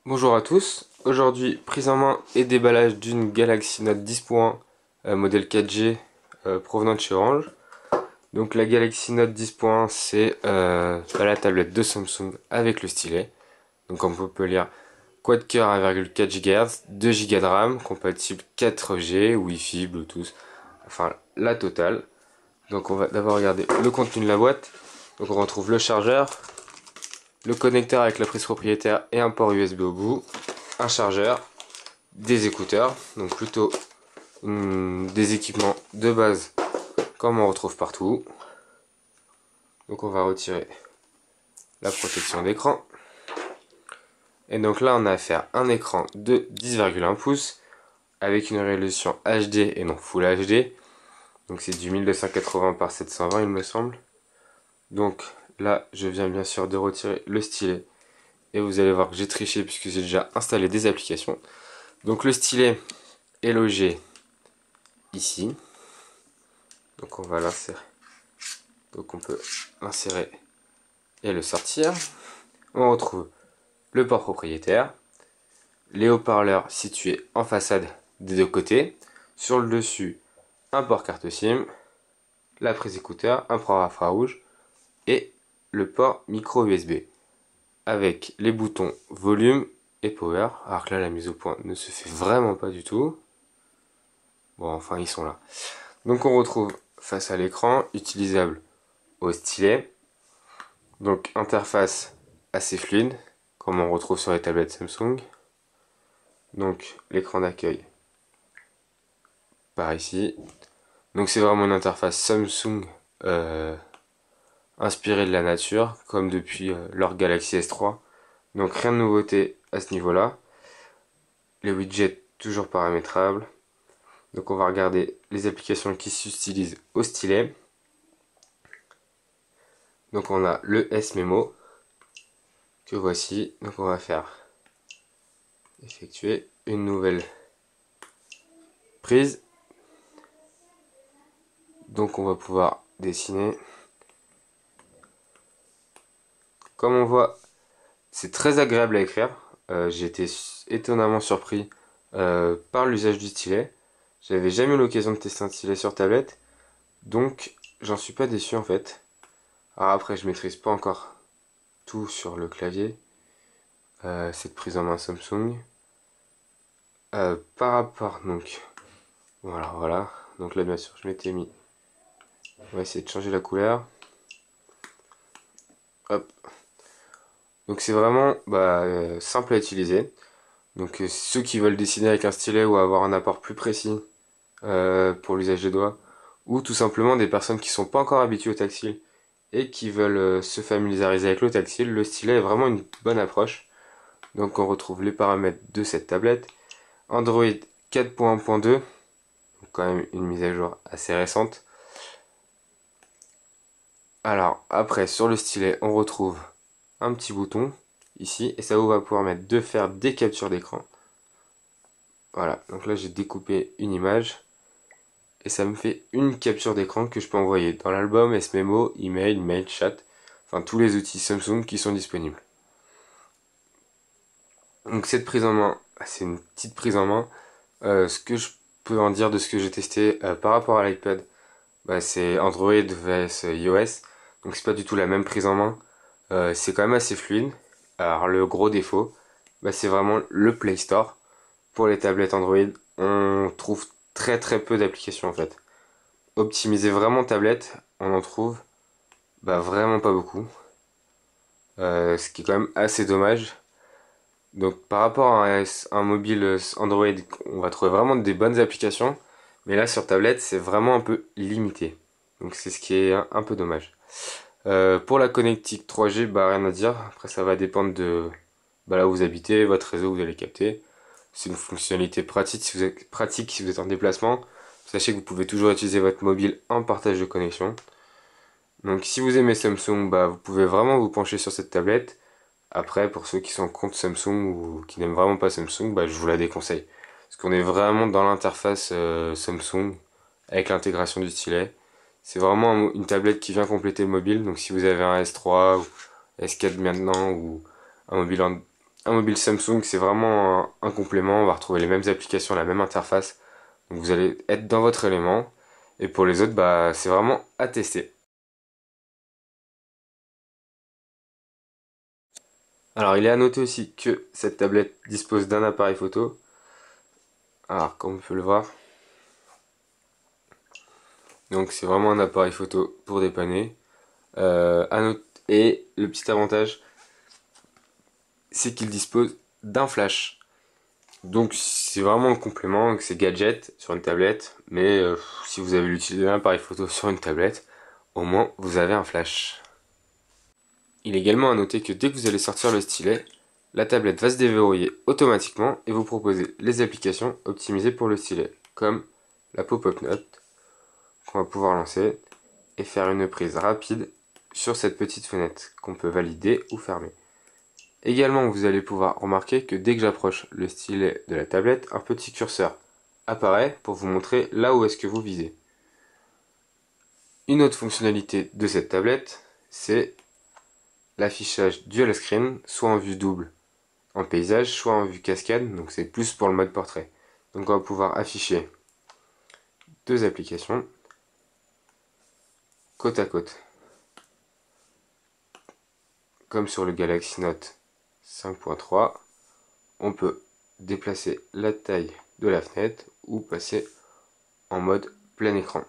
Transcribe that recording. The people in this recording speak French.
Bonjour à tous, aujourd'hui prise en main et déballage d'une Galaxy Note 10.1 modèle 4G provenant de chez Orange. Donc la Galaxy Note 10.1 c'est la tablette de Samsung avec le stylet. Donc comme on peut lire, quad-core 1,4 GHz, 2 Go de RAM, compatible 4G, Wi-Fi, Bluetooth, enfin la totale. Donc on va d'abord regarder le contenu de la boîte. Donc on retrouve le chargeur, le connecteur avec la prise propriétaire et un port USB au bout, un chargeur, des écouteurs, donc plutôt des équipements de base comme on retrouve partout. Donc on va retirer la protection d'écran. Et donc là on a affaire à un écran de 10,1 pouces avec une résolution HD et non Full HD. Donc c'est du 1280 par 720 il me semble. Donc là je viens bien sûr de retirer le stylet. Et vous allez voir que j'ai triché puisque j'ai déjà installé des applications. Donc le stylet est logé ici. Donc on va l'insérer. Donc on peut l'insérer et le sortir. On retrouve le port propriétaire, les haut-parleurs situés en façade des deux côtés. Sur le dessus, un port carte SIM, la prise écouteur, un port infrarouge et le port micro USB avec les boutons volume et power. Alors que là la mise au point ne se fait vraiment pas du tout. Bon, enfin ils sont là. Donc on retrouve face à l'écran utilisable au stylet. Donc interface assez fluide comme on retrouve sur les tablettes Samsung. Donc l'écran d'accueil par ici. Donc c'est vraiment une interface Samsung inspirée de la nature comme depuis leur Galaxy S3. Donc rien de nouveauté à ce niveau là. Les widgets toujours paramétrables. Donc on va regarder les applications qui s'utilisent au stylet. Donc on a le S-Memo que voici. Donc on va faire effectuer une nouvelle prise. Donc on va pouvoir dessiner. Comme on voit, c'est très agréable à écrire. J'ai été étonnamment surpris par l'usage du stylet. J'avais jamais eu l'occasion de tester un stylet sur tablette. Donc j'en suis pas déçu en fait. Alors après je maîtrise pas encore tout sur le clavier. Cette prise en main Samsung. Par rapport donc voilà. Donc là bien sûr je m'étais mis. On va essayer de changer la couleur. Hop. Donc c'est vraiment simple à utiliser. Donc ceux qui veulent dessiner avec un stylet ou avoir un apport plus précis pour l'usage des doigts, ou tout simplement des personnes qui sont pas encore habituées au tactile et qui veulent se familiariser avec le tactile, le stylet est vraiment une bonne approche. Donc on retrouve les paramètres de cette tablette. Android 4.1.2, donc quand même une mise à jour assez récente. Alors après sur le stylet on retrouve un petit bouton ici et ça vous va pouvoir mettre de faire des captures d'écran. Voilà, donc là j'ai découpé une image et ça me fait une capture d'écran que je peux envoyer dans l'album, S-Memo, email, mail, chat, enfin tous les outils Samsung qui sont disponibles. Donc cette prise en main, c'est une petite prise en main. Ce que je peux en dire de ce que j'ai testé par rapport à l'iPad, c'est Android vs iOS, donc c'est pas du tout la même prise en main. C'est quand même assez fluide. Alors le gros défaut, c'est vraiment le Play Store. Pour les tablettes Android, on trouve très peu d'applications en fait. Optimiser vraiment tablette, on en trouve vraiment pas beaucoup. Ce qui est quand même assez dommage. Donc par rapport à un mobile Android, on va trouver vraiment des bonnes applications. Mais là sur tablette, c'est vraiment un peu limité. Donc c'est ce qui est un peu dommage. Pour la connectique 3G, rien à dire. Après ça va dépendre de là où vous habitez, votre réseau où vous allez capter. C'est une fonctionnalité pratique si vous êtes en déplacement. Sachez que vous pouvez toujours utiliser votre mobile en partage de connexion. Donc si vous aimez Samsung, vous pouvez vraiment vous pencher sur cette tablette. Après, pour ceux qui sont contre Samsung ou qui n'aiment vraiment pas Samsung, je vous la déconseille. Parce qu'on est vraiment dans l'interface Samsung avec l'intégration du stylet. C'est vraiment une tablette qui vient compléter le mobile. Donc si vous avez un S3 ou S4 maintenant ou un mobile un mobile Samsung, c'est vraiment un complément. On va retrouver les mêmes applications, la même interface. Donc vous allez être dans votre élément. Et pour les autres, bah, c'est vraiment à tester. Alors il est à noter aussi que cette tablette dispose d'un appareil photo. Alors comme on peut le voir, donc c'est vraiment un appareil photo pour dépanner. Et le petit avantage, c'est qu'il dispose d'un flash. Donc c'est vraiment un complément, c'est gadget sur une tablette, mais si vous avez l'utilité d'un appareil photo sur une tablette, au moins vous avez un flash. Il est également à noter que dès que vous allez sortir le stylet, la tablette va se déverrouiller automatiquement et vous proposer les applications optimisées pour le stylet, comme la pop-up note qu'on va pouvoir lancer et faire une prise rapide sur cette petite fenêtre qu'on peut valider ou fermer. Également, vous allez pouvoir remarquer que dès que j'approche le stylet de la tablette, un petit curseur apparaît pour vous montrer là où est-ce que vous visez. Une autre fonctionnalité de cette tablette, c'est l'affichage dual screen, soit en vue double en paysage, soit en vue cascade, donc c'est plus pour le mode portrait. Donc on va pouvoir afficher deux applications côte à côte, comme sur le Galaxy Note 5.3. On peut déplacer la taille de la fenêtre ou passer en mode plein écran.